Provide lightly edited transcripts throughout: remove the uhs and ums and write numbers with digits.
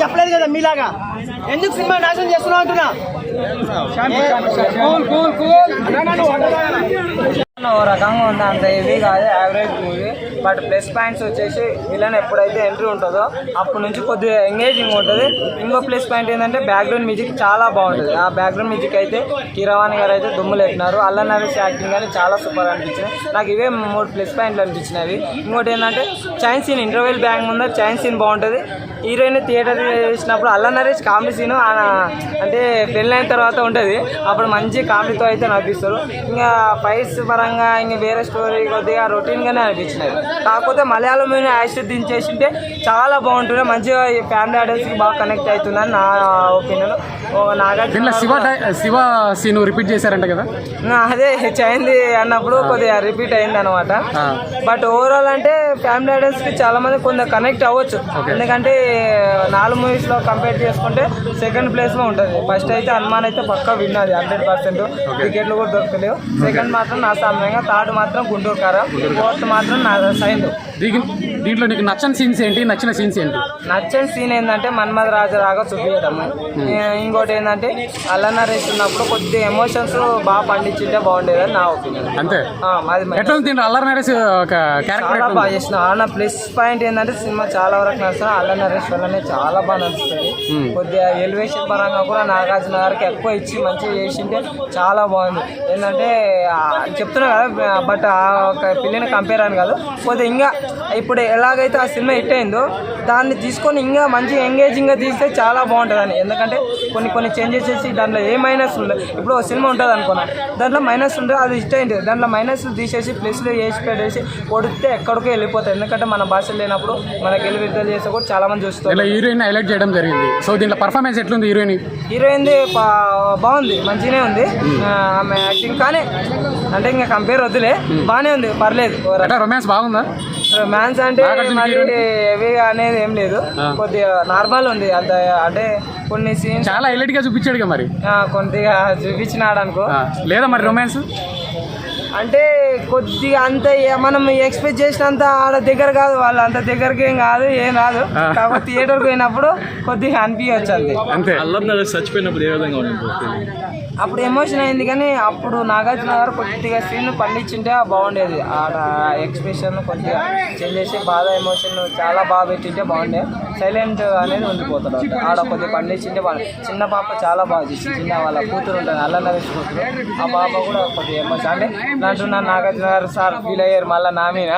చెప్పలేదు కదా మీలాగా. ఎందుకు సినిమా నాశనం చేస్తున్నావు అంటున్నా. ఓ రకంగా ఉంది, అంత హెవీ కాదు, average movie. But plus points వచ్చేసి విలన్ ఎప్పుడైతే ఎంట్రీ ఉంటుందో అప్పటి నుంచి కొద్దిగా ఎంగేజింగ్ ఉంటుంది. ఇంకో ప్లస్ పాయింట్ ఏంటంటే బ్యాక్గ్రౌండ్ మ్యూజిక్ చాలా బాగుంటుంది. ఆ బ్యాక్గ్రౌండ్ మ్యూజిక్ అయితే కీరవాణి గారు అయితే దుమ్ములు ఎట్టినారు. అల్ల నరేష్ యాక్టింగ్ కానీ చాలా సూపర్ అనిపించింది నాకు. ఇవే 3 ప్లస్ పాయింట్లు అనిపించినవి. ఇంకోటి ఏంటంటే చైన్ సీన్, ఇంటర్వెల్ బ్యాంక్ ముందర చైన్ సీన్ బాగుంటుంది. హీరోయిన్ థియేటర్ చేసినప్పుడు అల్ల నరేష్ కామెడీ సీను అంటే పెళ్ళైన తర్వాత ఉంటుంది, అప్పుడు మంచి కామెడీతో అయితే నడిపిస్తారు. ఇంకా ఫైట్స్ పరంగా ఇంకా వేరే స్టోరీ కొద్దిగా రొటీన్గానే అనిపించినది. కాకపోతే మలయాళం మీద యాక్షన్ దించేసింటే చాలా బాగుంటుంది, మంచిగా ఫ్యామిలీ ఆడియన్స్కి బాగా కనెక్ట్ అవుతుందని నా opinion. Nagarjuna Shiva scene repeat చేశారంట కదా, అదే చైంది అన్నప్పుడు కొద్దిగా రిపీట్ అయింది అనమాట. బట్ ఓవరాల్ అంటే ఫ్యామిలీ ఆడియన్స్కి చాలా మంది కొంత కనెక్ట్ అవ్వచ్చు. ఎందుకంటే 4 మూవీస్లో కంపేర్ చేసుకుంటే సెకండ్ ప్లేస్లో ఉంటుంది. ఫస్ట్ అయితే హనుమాన్ అయితే పక్కా విన్నది 100%, టికెట్లు కూడా దొరకలేవు. సెకండ్ మాత్రం నా సామ్యంగా, థర్డ్ మాత్రం గుంటూరు కారం, ఫోర్త్ మాత్రం నా సైందు. దీంట్లో నీకు నచ్చని సీన్స్ ఏంటి, నచ్చిన సీన్స్ ఏంటి? నచ్చని సీన్ ఏంటంటే మన్మథ రాజరాగా చూపించడము. ఇంకోటి ఏంటంటే అల్ల నరేష్ ఉన్నప్పుడు కొద్దిగా ఎమోషన్స్ బాగా పండించింటే బాగుండేదని నా ఒపీనియన్. అంతే. అల్ల నరేష్ చాలా బాగా చేసిన. నా ప్లస్ పాయింట్ ఏంటంటే సినిమా చాలా వరకు నచ్చిన అల్ల నరేష్ వల్లనే చాలా బాగా నచ్చుతుంది. కొద్దిగా ఎలివేషన్ పరంగా కూడా నాగార్జున గారికి ఎక్కువ ఇచ్చి మంచిగా చేసింటే చాలా బాగుంది. ఏంటంటే చెప్తున్నా కదా, బట్ ఆ ఒక పిల్లని కంపేర్ అని కాదు, కొద్దిగా ఇంకా ఇప్పుడు ఎలాగైతే ఆ సినిమా హిట్ అయిందో దాన్ని తీసుకొని ఇంకా మంచి ఎంగేజింగ్గా తీస్తే చాలా బాగుంటుందని. ఎందుకంటే కొన్ని చేంజెస్ చేసి దాంట్లో ఏ మైనస్ ఉండదు. ఇప్పుడు ఒక సినిమా ఉంటుంది అనుకున్నా, దాంట్లో మైనస్ ఉంటుంది, అది హిట్ అయింది, దాంట్లో మైనస్ తీసేసి ప్లస్లో వేసి పెట్టేసి కొడితే ఎక్కడికో వెళ్ళిపోతుంది. ఎందుకంటే మన భాష లేనప్పుడు మనకి వెళ్ళి విడుదల చేస్తే కూడా చాలా మంది చూస్తారు. హీరోయిన్ హైలైట్ చేయడం జరిగింది. సో దీంట్లో పర్ఫార్మెన్స్ ఎట్లుంది? హీరోయిన్ బాగుంది, మంచిగానే ఉంది ఆమె యాక్టింగ్. కానీ అంటే ఇంకా కంపేర్ వద్దులే, బాగానే ఉంది, పర్లేదు. రొమాన్స్ బాగుందా? రొమాన్స్ అంటే మరి హెవీగా అనేది ఏం లేదు, కొద్దిగా నార్మల్ ఉంది. అంత అంటే కొన్ని సీన్స్ చాలా హైలైట్ గా చూపించాడు మరి, కొద్దిగా చూపించినాడు అనుకో. లేదా మరి రొమాన్స్ అంటే కొద్దిగా అంత మనం ఎక్స్పెక్ట్ చేసినంత ఆడ దగ్గర కాదు, వాళ్ళు అంత దగ్గరకి ఏం కాదు, ఏం రాదు. కాకపోతే థియేటర్కి పోయినప్పుడు కొద్దిగా అనిపించచ్చు అంతే. చచ్చిపోయినప్పుడు ఏ విధంగా అప్పుడు ఎమోషన్ అయింది, కానీ అప్పుడు నాగార్జున గారు కొద్దిగా సీన్ పండించింటే బాగుండేది. ఆడ ఎక్స్ప్రెషన్ కొద్దిగా చేంజ్ చేసి బాధ ఎమోషన్ చాలా బాగా పెట్టింటే బాగుండే. సైలెంట్ అనేది ఉండిపోతాడు ఆడ, కొద్దిగా పండించింటే బాగా. చిన్న పాప చాలా బాగా చేసింది, చిన్న వాళ్ళ కూతురు ఉంటుంది అల్ల నరేష్ కూతురు, ఆ పాప కూడా కొద్దిగా ఎమోషన్ అంటే అంటున్నా నాగార్జున గారు సార్ ఫీల్ అయ్యారు మళ్ళీ నా మీద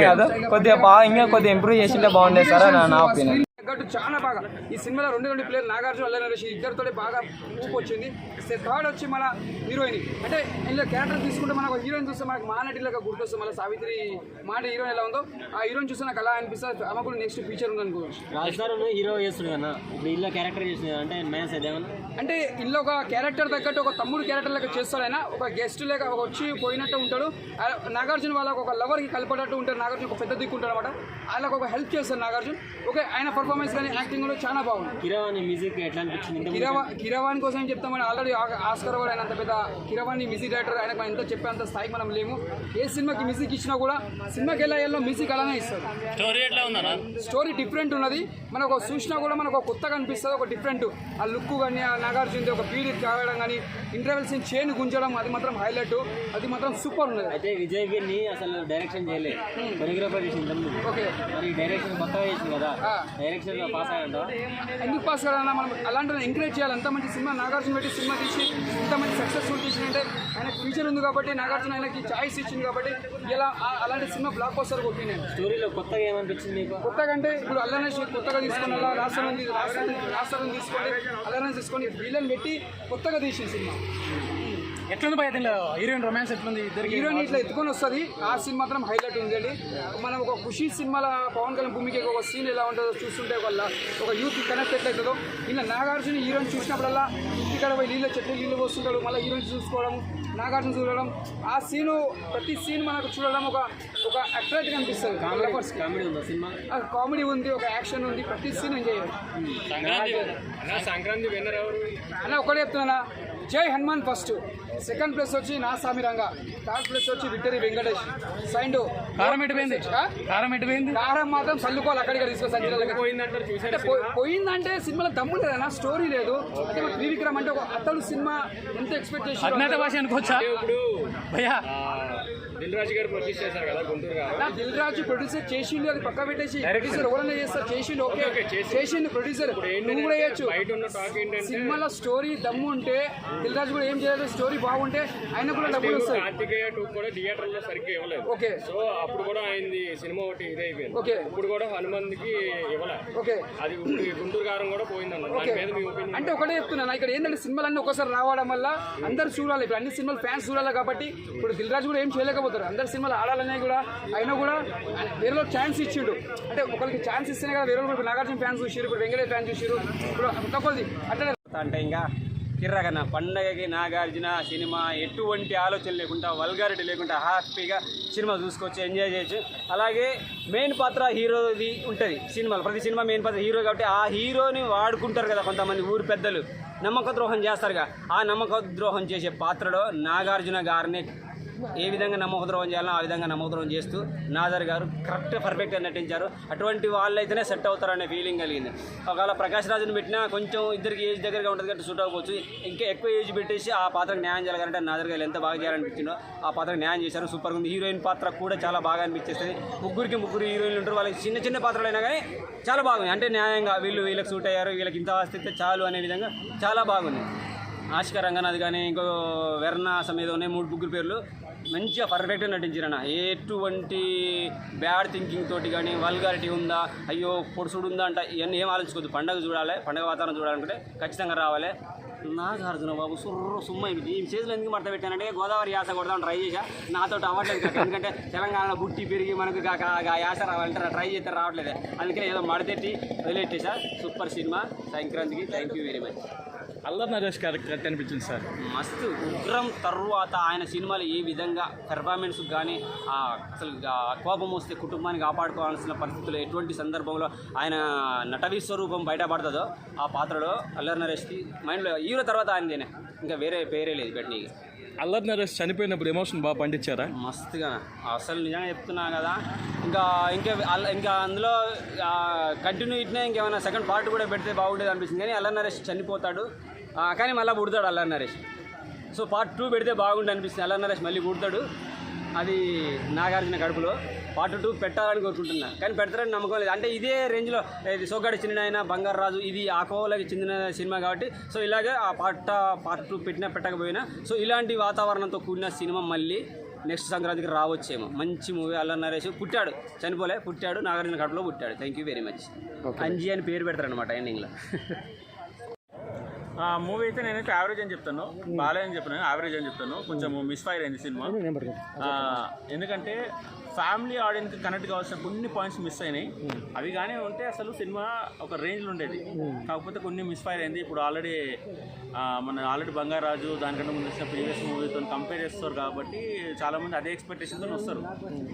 కాదు, కొద్దిగా బాగా ఇంకా కొద్దిగా ఇంప్రూవ్ చేసింటే బాగుండేది సార్ నా ఒపీనియన్. చాలా బాగా ఈ సినిమాలో 2 ప్లేయర్ నాగార్జున అల్ల నరేష్ ఇద్దరితో బాగా ఊపు వచ్చింది. థర్డ్ వచ్చి మన హీరోయిన్. అంటే ఇందులో క్యారెక్టర్ తీసుకుంటే మనకు హీరోయిన్ చూస్తే మనకు మానటిలాగా గుర్తొస్తుంది. మళ్ళీ సావిత్రి మాట హీరోయిన్ ఎలా ఉందో ఆ హీరోయిన్ చూస్తే నాకు అలా అనిపిస్తుంది. ఆమె కూడా నెక్స్ట్ ఫ్యూచర్ ఉంది అనుకోవచ్చు. రాజస్థాన్ హీరో చేస్తుంది కదా, ఇప్పుడు ఇల్లు క్యారెక్టర్ చేస్తుంది అంటే మ్యాన్స్ ఏదేమన్నా అంటే ఇల్లు ఒక క్యారెక్టర్ తగ్గట్టు ఒక తమ్ముడు క్యారెక్టర్ లెక్క చేస్తాడైనా, ఒక గెస్ట్ లేక వచ్చి పోయినట్టు ఉంటాడు. నాగార్జున వాళ్ళకి ఒక లవర్కి కలిపేటట్టు ఉంటాడు. నాగార్జున ఒక పెద్ద దిక్కు ఉంటాడు అనమాట, వాళ్ళకి ఒక హెల్ప్ చేస్తాడు నాగార్జున. ఓకే, ఆయన పర్ఫార్మెన్స్ కానీ యాక్టింగ్ కూడా చాలా బాగుంది. కీరవాణి మ్యూజిక్ ఎట్లా అనిపించింది? కీరవాణి కోసం ఏం చెప్తామని, ఆల్రెడీ ఆస్కార్ అవార్డు ఆయన అంత పెద్ద కీరవాణి మ్యూజిక్ డైరెక్టర్, ఆయనకు మనం ఎంతో చెప్పేంత స్థాయికి మనం లేము. ఏ సినిమాకి మ్యూజిక్ ఇచ్చినా కూడా సినిమాకి వెళ్ళాలో మ్యూజిక్ అలానే ఇస్తారు. స్టోరీ ఎట్లా ఉందా? స్టోరీ డిఫరెంట్ ఉన్నది, మనకు చూసినా కూడా మనకు కొత్తగా అనిపిస్తుంది. ఒక డిఫరెంట్ ఆ లుక్ కానీ, ఆ నాగార్జున ఒక పీడి కావడం కానీ, ఇంటర్వెల్స్ చైన్ గుంజడం, అది మాత్రం హైలైట్, అది మాత్రం సూపర్ ఉన్నది. అయితే విజయ్ ని అసలు డైరెక్షన్ చేయలేదు, కొరియోగ్రాఫర్ చేసింది. ఓకే, మరి డైరెక్షన్ కొత్తగా చేసింది కదా, డైరెక్షన్ లో పాస్ అయ్యంట. ఎందుకు పాస్ కావాలన్నా, మనం అలాంటి ఎంకరేజ్ చేయాలి. అంత మంచి సినిమా నాగార్జున పెట్టి సినిమా తీసి ఇంత మంచి సక్సెస్ఫుల్ తీసిందంటే ఆయనకు ఫ్యూచర్ ఉంది కాబట్టి, నాగార్జున ఆయనకి ఛాయిస్ ఇచ్చింది కాబట్టి ఇలా అలాంటి సినిమా బ్లాక్ బస్టర్ ఒపీనియన్. స్టోరీలో కొత్తగా ఏమనిపించింది మీకు? కొత్తగా అంటే ఇప్పుడు అల్లనేష్ కొత్తగా తీసుకుని అలా రాష్ట్రం తీసుకొని అల్లనేష్ తీసుకొని వీళ్ళని పెట్టి కొత్తగా తీసిన సినిమా. ఎట్లుంది భయ హీరోయిన్ రొమాన్స్ ఎట్లుంది? హీరోయిన్ ఇట్లా ఎత్తుకొని వస్తుంది, ఆ సీన్ మాత్రం హైలైట్ ఉందండి. మనం ఒక ఖుషి సినిమాలో పవన్ కళ్యాణ్ భూమికి ఒక సీన్ ఎలా ఉంటుందో చూస్తుంటే ఒక యూత్ కనెక్ట్ ఎట్లయితుందో, ఇలా నాగార్జున హీరోయిన్ చూసినప్పుడల్లా ఇక్కడ పోయి నీళ్ళు పోస్తుంటాడు, మళ్ళీ హీరోయిన్ చూసుకోవడం, నాగార్జున చూడడం, ఆ సీను ప్రతి సీన్ మనకు చూడడం ఒక అట్రాక్ట్గా అనిపిస్తుంది. కామెడీ ఉందా సినిమా? కామెడీ ఉంది, ఒక యాక్షన్ ఉంది, ప్రతి సీన్ ఎంజాయ్ చేయాలి. సంక్రాంతి విన్నర్ ఎవరు అన్న ఒకటే చెప్తున్నా, జై హనుమాన్ ఫస్ట్, సెకండ్ ప్లేస్ వచ్చి నా సామిరంగా, థర్డ్ ప్లేస్ వచ్చి విక్టరీ వెంకటేష్, సైండ్ కారం ఎటుపోయింది కారం మాత్రం చల్లుకోవాలి అక్కడికి తీసుకొని పోయిందంటే సినిమాలో దమ్ము లేదన్నా, స్టోరీ లేదు. అంటే త్రివిక్రమ్ అంటే ఒక అతడు సినిమా ఎంత ఎక్స్పెక్టేషన్ అనుకోవచ్చా భయ్యా? దిల్ రాజు గారు ప్రొడ్యూస్ చేశారు కదా గుంటూరు గారు. దిల్ రాజు ప్రొడ్యూసర్ చేసిండు, అది పక్క పెట్టేసి ప్రొడ్యూసర్ ఎవరైనా చేస్తారు, చేసిండు ఓకే చేసిండు ప్రొడ్యూసర్, నువ్వు కూడా చేయొచ్చు. సినిమాలో స్టోరీ దమ్ము ఉంటే దిల్ రాజు కూడా ఏం చేయలేదు, స్టోరీ బాగుంటే ఆయన కూడా డబ్బులు వస్తాయి. కార్తికేయ 2 కూడా థియేటర్ లో సరిగ్గా ఇవ్వలేదు. ఓకే, సో అప్పుడు కూడా ఆయనది సినిమా ఒకటి ఇదైపోయింది. ఓకే, ఇప్పుడు కూడా హనుమంత్కి ఇవ్వలేదు. ఓకే, అది గుంటూరు గారం కూడా పోయిందన్న. దాని మీద మీ ఒపీనియన్? అంటే ఒకటే చెప్తున్నాను, ఇక్కడ ఏంటంటే సినిమాలన్నీ ఒకసారి రావడం వల్ల అందరు చూడాలి. ఇప్పుడు అన్ని సినిమాలు ఫ్యాన్స్ చూడాలి కాబట్టి ఇప్పుడు దిల్ రాజు కూడా ఏం చేయలేకపోతారు. అందరు సినిమాలు ఆడాలనే కూడా అయినా కూడా వేరే ఛాన్స్ ఇచ్చిండు. అంటే ఒకరికి ఛాన్స్ ఇస్తేనే కదా వేరే ఇప్పుడు నాగార్జున ఫ్యాన్స్ చూసారు, ఇప్పుడు వెంకటేష్ ఫ్యాన్స్ చూసారు, ఇప్పుడు ఒక్కొక్కరిది అట్లా అంటే ఇంకా కిర్రకన్నా పండగకి నాగార్జున సినిమా ఎటువంటి ఆలోచన లేకుండా వల్గారిటీ లేకుండా హ్యాపీగా సినిమా చూసుకోవచ్చు, ఎంజాయ్ చేయొచ్చు. అలాగే మెయిన్ పాత్ర హీరోది ఉంటుంది సినిమాలో, ప్రతి సినిమా మెయిన్ పాత్ర హీరో కాబట్టి ఆ హీరోని వాడుకుంటారు కదా కొంతమంది ఊరు పెద్దలు, నమ్మక ద్రోహం చేస్తారుగా. ఆ నమ్మక ద్రోహం చేసే పాత్రలో నాగార్జున గారిని ఏ విధంగా నమ్మకద్రోహం చేయాలో ఆ విధంగా నమ్మకద్రోహం చేస్తూ నాజర్ గారు కరెక్ట్ పర్ఫెక్ట్గా నటించారు. అటువంటి వాళ్ళు అయితేనే సెట్ అవుతారనే ఫీలింగ్ కలిగింది. ఒకవేళ ప్రకాష్ రాజుని పెట్టినా కొంచెం ఇద్దరికి ఏజ్ దగ్గరగా ఉంటుంది కాబట్టి సూట్ అవ్వచ్చు. ఇంకా ఎక్కువ ఏజ్ పెట్టేసి ఆ పాత్రకు న్యాయం చేయాలంటే నాజర్ గారు ఎంత బాగా చేయాలనిపించిందో ఆ పాత్రకు న్యాయం చేశారు. సూపర్గా ఉంది. హీరోయిన్ పాత్ర కూడా చాలా బాగా అనిపించేస్తుంది. ముగ్గురు హీరోయిన్లు ఉంటారు, వాళ్ళకి చిన్న చిన్న పాత్రలైనా కానీ చాలా బాగుంది. అంటే న్యాయంగా వీళ్ళకి సూట్ అయ్యారు, వీళ్ళకి ఇంత ఆస్తి చాలు అనే విధంగా చాలా బాగుంది. ఆశికా రంగనాథ్ కానీ ఇంకో వెర్ణ సమేత ఉన్నాయి, 3 పేర్లు మంచిగా పర్ఫెక్ట్గా నటించారన్న. ఎటువంటి బ్యాడ్ థింకింగ్ తోటి కానీ వల్గారిటీ ఉందా, అయ్యో పొడుసుడు ఉందా అంట ఇవన్నీ ఏం ఆలోచించుకోవద్దు. పండగ చూడాలి, పండగ వాతావరణం చూడాలనుకుంటే ఖచ్చితంగా రావాలి. నాగార్జున బాబు సుమ్మ ఈ చేతులు ఎందుకు మడత పెట్టానంటే గోదావరి యాస కొడదాం ట్రై చేసా, నాతో అవ్వట్లేదు కాక. ఎందుకంటే తెలంగాణలో బుట్టి పెరిగి మనకు కాక యాస రావాలంటే ట్రై చేస్తే రావట్లేదు. అందుకని ఏదో మడతెట్టి వదిలేట్టేసా. సూపర్ సినిమా, సంక్రాంతికి thank you very much. Allari Naresh character అనిపించింది సార్, మస్తు ఉగ్రం. తర్వాత ఆయన సినిమాలు ఏ విధంగా పెర్ఫార్మెన్స్ కానీ అసలు కోపం వస్తే కుటుంబాన్ని కాపాడుకోవాల్సిన పరిస్థితుల్లో ఎటువంటి సందర్భంలో ఆయన నటవీ స్వరూపం బయటపడుతుందో ఆ పాత్రలో అల్లరి నరేష్కి మైండ్లో హీరో తర్వాత ఆయనదేనే, ఇంకా వేరే పేరే లేదు పెట్టనీకి. అల్లరి నరేష్ చనిపోయినప్పుడు ఎమోషన్ బాగా పండించారా? మస్తుగా అసలు నిజంగా చెప్తున్నా కదా. ఇంకా అందులో కంటిన్యూ ఇట్నే ఇంకేమైనా సెకండ్ పార్ట్ కూడా పెడితే బాగుండేది అనిపిస్తుంది. కానీ అల్లరి నరేష్ చనిపోతాడు కానీ మళ్ళీ పుడతాడు అల్లరి నరేష్. సో పార్ట్ 2 పెడితే బాగుంటుంది అనిపిస్తుంది. అల్లరి నరేష్ మళ్ళీ పుడతాడు, అది నాగార్జున కడుపులో. పార్ట్ 2 పెట్టాలని కోరుకుంటున్నా కానీ పెడతారని నమ్మకం లేదు. అంటే ఇదే రేంజ్లో ఇది సోగ్గాడి చిన్న బంగారు రాజు ఇది ఆ కోవలకి చెందిన సినిమా కాబట్టి సో ఇలాగే ఆ పార్ట్ 2 పెట్టినా పెట్టకపోయినా సో ఇలాంటి వాతావరణంతో కూడిన సినిమా మళ్ళీ నెక్స్ట్ సంక్రాంతికి రావచ్చేమో. మంచి మూవీ. అల్లరి నరేష్ పుట్టాడు, చనిపోలే, పుట్టాడు, నాగార్జున కడుపులో పుట్టాడు. Thank you very much. Anji అని పేరు పెడతారనమాట ఎండింగ్లో. మూవీ అయితే నేనైతే యావరేజ్ అని చెప్తాను, బాగాలేదని చెప్పాను, యావరేజ్ అని చెప్తాను. కొంచెం మిస్ఫైర్ అయింది సినిమా. ఎందుకంటే ఫ్యామిలీ ఆడియన్కి కనెక్ట్ కావాల్సిన కొన్ని పాయింట్స్ మిస్ అయినాయి. అవి కానీ ఉంటే అసలు సినిమా ఒక రేంజ్లో ఉండేది. కాకపోతే కొన్ని మిస్ఫైర్ అయింది. ఇప్పుడు ఆల్రెడీ బంగారాజు దానికంటే ముందు వచ్చిన ప్రీవియస్ మూవీతో కంపేర్ చేస్తారు కాబట్టి చాలామంది అదే ఎక్స్పెక్టేషన్తో వస్తారు.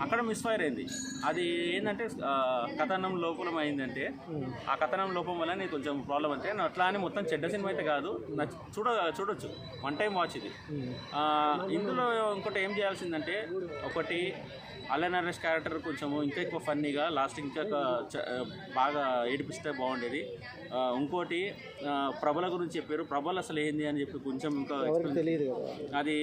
అక్కడ మిస్ఫైర్ అయింది. అది ఏంటంటే కథనం లోపం అయిందంటే ఆ కథనం లోపం వల్ల నేను కొంచెం ప్రాబ్లం అంటే అట్లా అని మొత్తం చెడ్డ సినిమా అయితే కాదు, చూడొచ్చు, 1 టైం వాచ్ ఇది. ఇందులో ఇంకోటి ఏం చేయాల్సిందంటే ఒకటి అల్లరి నరేష్ క్యారెక్టర్ కొంచెము ఇంకా ఎక్కువ ఫన్నీగా లాస్ట్ ఇంకా బాగా ఏడిపిస్తే బాగుండేది. ఇంకోటి ప్రభల గురించి చెప్పారు, ప్రభలు అసలు ఏంది అని చెప్పి కొంచెం ఇంకా అది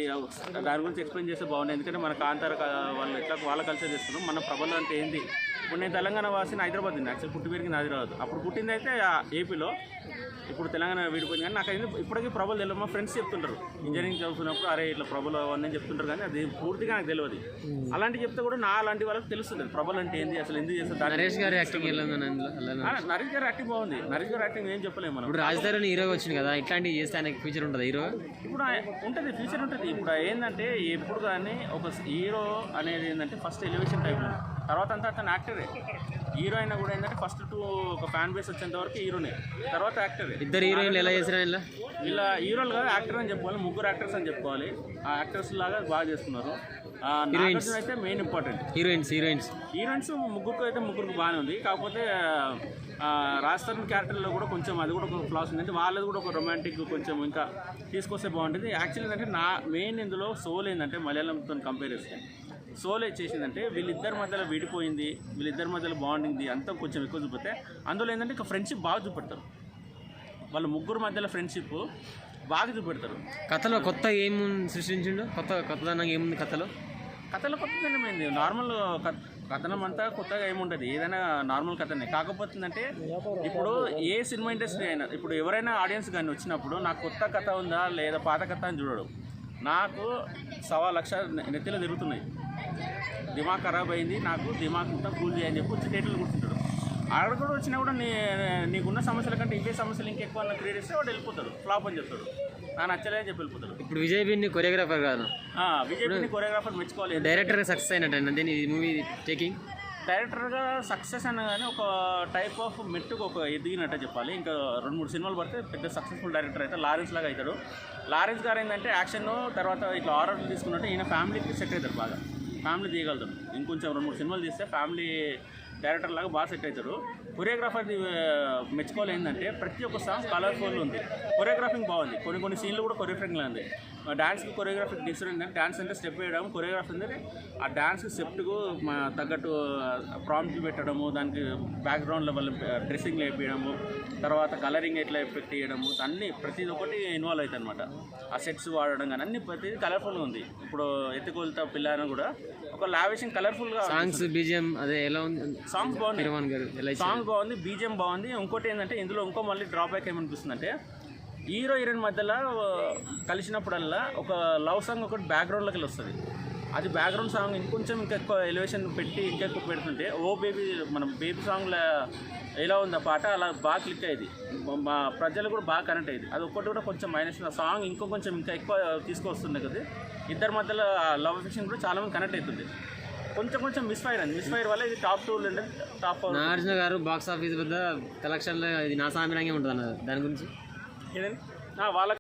దాని గురించి ఎక్స్ప్లెయిన్ చేస్తే బాగుండేది. ఎందుకంటే మన కాంతార వాళ్ళు ఎట్లా వాళ్ళ కల్చర్ చేస్తున్నాం, మన ప్రభలు అంటే ఏంది. ఇప్పుడు నేను తెలంగాణ వాసిని హైదరాబాద్ ఉంది, యాక్చువల్ పుట్టి పెరిగింది హైదరాబాద్. అప్పుడు పుట్టింది అయితే ఏపీలో, ఇప్పుడు తెలంగాణ విడిపోయింది. కానీ నాకు ఇప్పటికీ ప్రభలు తెలియదు. మా ఫ్రెండ్స్ చెప్తుంటారు ఇంజనీరింగ్ చదువుతున్నప్పుడు, అరే ఇట్లా ప్రభలు అవన్నీ చెప్తుంటారు కానీ అది పూర్తిగా నాకు తెలియదు. అలాంటివి చెప్తే కూడా నా అలాంటి వాళ్ళకి తెలుస్తుంది ప్రభలు అంటే ఏంది, అసలు ఎందుకు చేస్తారు. నరేష్ గారి యాక్టింగ్ నరేష్ గారి యాక్టింగ్ బాగుంది. నరేష్ గారి యాక్టింగ్ ఏం చెప్పలేము మనం. ఇప్పుడు రాజధాని హీరో వచ్చింది కదా, ఇట్లాంటివి చేస్తే ఆయనకి ఫ్యూచర్ ఉంటుంది. హీరో ఇప్పుడు ఉంటుంది, ఫ్యూచర్ ఉంటుంది. ఇప్పుడు ఏంటంటే ఎప్పుడు కానీ ఒక హీరో అనేది ఏంటంటే ఫస్ట్ ఎలివేషన్ టైప్లో, తర్వాత అంతా అతను యాక్టరే. హీరోయిన్ కూడా ఏంటంటే ఫస్ట్ ఒక ఫ్యాన్ బేస్ వచ్చేంత వరకు హీరోనే, తర్వాత యాక్టర్. ఇద్దరు హీరోయిన్లు ఎలా చేసినా ఇలా హీరోలు కాదు, యాక్టర్ అని చెప్పుకోవాలి, ముగ్గురు యాక్టర్స్ అని చెప్పుకోవాలి. ఆ యాక్టర్స్ లాగా బాగా చేస్తున్నారు. నాగార్జున అయితే మెయిన్ ఇంపార్టెంట్. హీరోయిన్స్ ముగ్గురికి అయితే ముగ్గురికి బాగానే ఉంది. కాకపోతే రాజస్థాన్ క్యారెక్టర్లో కూడా కొంచెం అది కూడా ఒక ఫ్లాస్ ఉంది. అంటే వాళ్ళది కూడా ఒక రొమాంటిక్ కొంచెం ఇంకా తీసుకొస్తే బాగుంటుంది. యాక్చువల్లీ ఏంటంటే నా మెయిన్ ఇందులో సోల్ ఏంటంటే మలయాళంతో కంపేర్ చేస్తే సోల్ చేసిందంటే వీళ్ళిద్దరి మధ్యలో విడిపోయింది, వీళ్ళిద్దరి మధ్యలో బాండింగ్ది అంతా కొంచెం ఎక్కువ చూపితే అందులో ఏంటంటే ఇంకా ఫ్రెండ్షిప్ బాగా చూపెడతారు. వాళ్ళ ముగ్గురు మధ్యలో ఫ్రెండ్షిప్ బాగా చూపెడతారు. కథలో కొత్త ఏము సృష్టించిండు, కొత్తదనం ఏముంది కథలో కొత్తదనం ఏంది, నార్మల్ కథనం అంతా కొత్తగా ఏముంటుంది, ఏదైనా నార్మల్ కథనే. కాకపోతే ఏంటంటే ఇప్పుడు ఏ సినిమా ఇండస్ట్రీ అయినా ఇప్పుడు ఎవరైనా ఆడియన్స్ కానీ వచ్చినప్పుడు నాకు కొత్త కథ ఉందా లేదా పాత కథ అని చూడడం. నాకు 1,00,000 నెత్తిలో తిరుగుతున్నాయి, దిమాగ్ ఖరాబ్ అయింది, నాకు దిమాగ్ మొత్తం కూల్ చేయని చెప్పి వచ్చి థియేటర్లు కూర్చుంటాడు. ఆడ కూడా వచ్చినా కూడా నీకున్న సమస్యల కంటే ఇవే సమస్యలు ఇంకెక్కువ క్రియేట్ చేస్తే వాడు వెళ్ళిపోతాడు, ఫ్లాప్ అని చెప్తాడు, నాకు నచ్చలేదని చెప్పి వెళ్ళిపోతాడు. ఇప్పుడు విజయ్ బిన్ని కొరియోగ్రాఫర్ కాదు, విజయ్ బిన్ని కొరియోగ్రాఫర్ మెచ్చుకోవాలి. డైరెక్టర్గా సక్సెస్ అయినట్టు దీని మూవీ టేకింగ్. డైరెక్టర్గా సక్సెస్ అన్న కానీ ఒక టైప్ ఆఫ్ మెట్టుకు ఒక ఎదిగినట్టే చెప్పాలి. ఇంకా 2-3 సినిమాలు పడితే పెద్ద సక్సెస్ఫుల్ డైరెక్టర్ అయితే లారెన్స్ లాగా అవుతాడు. లారెన్స్ గారు ఏంటంటే యాక్షన్ తర్వాత ఇట్లా హారర్ తీసుకున్నట్టు ఈయన ఫ్యామిలీకి సెట్ అవుతారు, బాగా ఫ్యామిలీ తీయగలుగుతారు. ఇంకొంచెం 2-3 సినిమాలు తీస్తే ఫ్యామిలీ డైరెక్టర్ లాగా బాగా సెట్ అవుతారు. కొరియోగ్రాఫర్ది మెచ్చుకోవాలి ఏంటంటే ప్రతి ఒక్క సాంగ్ కలర్ఫుల్ ఉంది, కొరియోగ్రాఫింగ్ బాగుంది, కొన్ని సీన్లు కూడా కొరియోగ్రాఫింగ్లో ఉంది. డాన్స్కి కొరియోగ్రాఫిక్ డిఫరెంట్ అంటే డాన్స్ అంటే స్టెప్ వేయడం, కొరియోగ్రఫీ అంటే ఆ డాన్స్కి స్టెప్కు తగ్గట్టు ప్రాంప్ట్ పెట్టడము, దానికి బ్యాక్గ్రౌండ్ లెవెల్ డ్రెస్సింగ్ వేయడము, తర్వాత కలరింగ్ ఎట్లా ఎఫెక్ట్ చేయడము, అన్నీ ప్రతి ఒక్కటి ఇన్వాల్వ్ అవుతాయి అనమాట. ఆ సెట్స్ వాడడం కానీ అన్ని ప్రతిదీ కలర్ఫుల్గా ఉంది. ఇప్పుడు ఎత్తుకోలుతా పిల్లని కూడా ఒక లావిషింగ్ కలర్ఫుల్గా సాంగ్స్ బీజిఎం అదే ఎలా ఉంది, సాంగ్స్ బాగుంది, సాంగ్ బాగుంది, బీజిఎం బాగుంది. ఇంకోటి ఏంటంటే ఇందులో ఇంకో మళ్ళీ డ్రాబ్యాక్ ఏమనిపిస్తుంది అంటే హీరో హీరోయిన్ మధ్యలో కలిసినప్పుడల్లా ఒక లవ్ సాంగ్ ఒకటి బ్యాక్గ్రౌండ్లోకి వెళ్ళి వస్తుంది. అది బ్యాక్గ్రౌండ్ సాంగ్ ఇంకొంచెం ఇంకా ఎక్కువ ఎలివేషన్ పెట్టి ఇంకెక్కువ పెడుతుంటే ఓ బేబీ మనం బేబీ సాంగ్లో ఎలా ఉంది ఆ పాట అలా బాగా క్లిక్ అయ్యేది, మా ప్రజలు కూడా బాగా కనెక్ట్ అయ్యేది. అది ఒక్కటి కూడా కొంచెం మైనస్, ఆ సాంగ్ కొంచెం ఇంకా ఎక్కువ తీసుకొస్తుంది కదా. ఇద్దరి మధ్యలో లవ్ ఎఫెక్షన్ కూడా చాలామంది కనెక్ట్ అవుతుంది. కొంచెం మిస్ఫైర్ అయింది, మిస్ఫైర్ వల్ల ఇది టాప్ 2 అంటే టాప్. నాగార్జున గారు బాక్స్ ఆఫీస్ వద్ద కలెక్షన్లో ఇది నా సామిరంగా ఉంటుంది అన్నారు, దాని గురించి ఏదండి వాళ్ళ